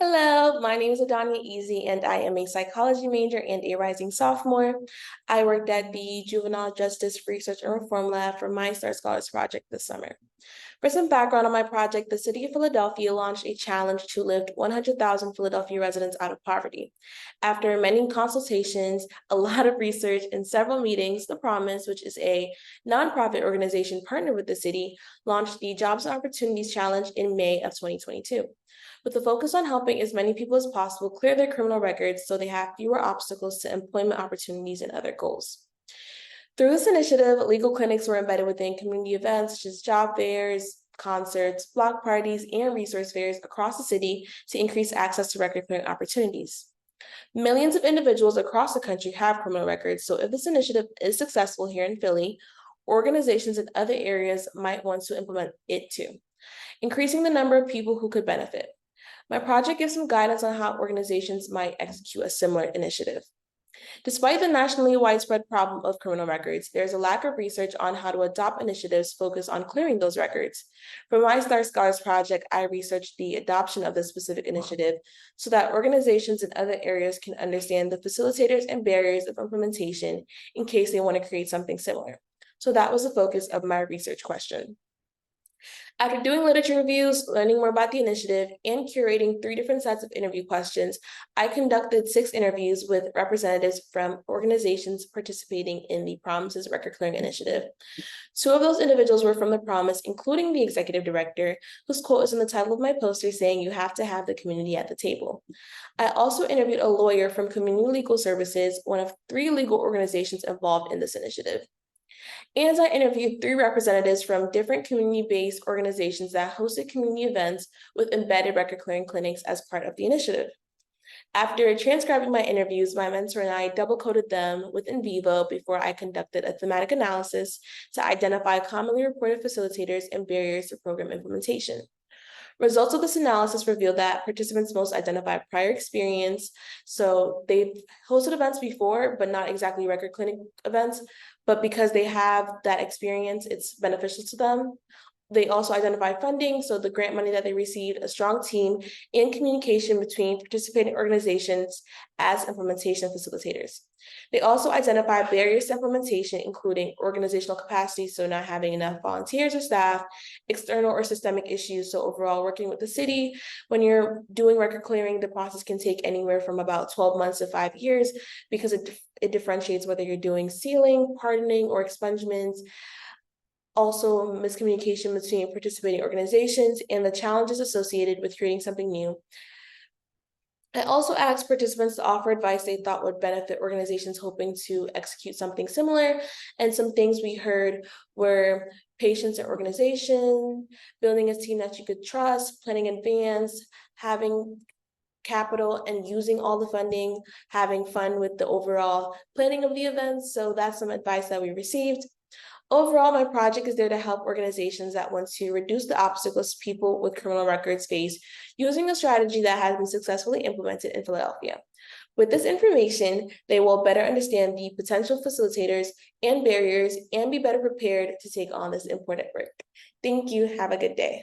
Hello, my name is Adonia Easie, and I am a psychology major and a rising sophomore. I worked at the Juvenile Justice Research and Reform Lab for my Star Scholars Project this summer. For some background on my project, the City of Philadelphia launched a challenge to lift 100,000 Philadelphia residents out of poverty. After many consultations, a lot of research, and several meetings, The Promise, which is a nonprofit organization partnered with the city, launched the Jobs and Opportunities Challenge in May of 2022. With a focus on helping as many people as possible clear their criminal records so they have fewer obstacles to employment opportunities and other goals. Through this initiative, legal clinics were embedded within community events such as job fairs, concerts, block parties, and resource fairs across the city to increase access to record clearing opportunities. Millions of individuals across the country have criminal records, so if this initiative is successful here in Philly, organizations in other areas might want to implement it too, increasing the number of people who could benefit. My project gives some guidance on how organizations might execute a similar initiative. Despite the nationally widespread problem of criminal records, there's a lack of research on how to adopt initiatives focused on clearing those records. For my Star Scholars project, I researched the adoption of this specific initiative so that organizations in other areas can understand the facilitators and barriers of implementation in case they want to create something similar. So that was the focus of my research question. After doing literature reviews, learning more about the initiative, and curating 3 different sets of interview questions, I conducted 6 interviews with representatives from organizations participating in the Promises Record Clearing Initiative. 2 of those individuals were from the Promise, including the executive director, whose quote is in the title of my poster saying, "You have to have the community at the table." I also interviewed a lawyer from Community Legal Services, one of 3 legal organizations involved in this initiative. And I interviewed 3 representatives from different community-based organizations that hosted community events with embedded record clearing clinics as part of the initiative. After transcribing my interviews, my mentor and I double-coded them with NVivo before I conducted a thematic analysis to identify commonly reported facilitators and barriers to program implementation. Results of this analysis revealed that participants most identify prior experience. So they've hosted events before, but not exactly record clinic events. But because they have that experience, it's beneficial to them. They also identify funding, so the grant money that they received, a strong team, and communication between participating organizations as implementation facilitators. They also identify barriers to implementation, including organizational capacity, so not having enough volunteers or staff, external or systemic issues, so overall working with the city. When you're doing record clearing, the process can take anywhere from about 12 months to 5 years because it differentiates whether you're doing sealing, pardoning, or expungements. Also, miscommunication between participating organizations and the challenges associated with creating something new. I also asked participants to offer advice they thought would benefit organizations hoping to execute something similar. And some things we heard were patience and organization, building a team that you could trust, planning in advance, having capital and using all the funding, having fun with the overall planning of the events. So that's some advice that we received. Overall, my project is there to help organizations that want to reduce the obstacles people with criminal records face using a strategy that has been successfully implemented in Philadelphia. With this information, they will better understand the potential facilitators and barriers and be better prepared to take on this important work. Thank you. Have a good day.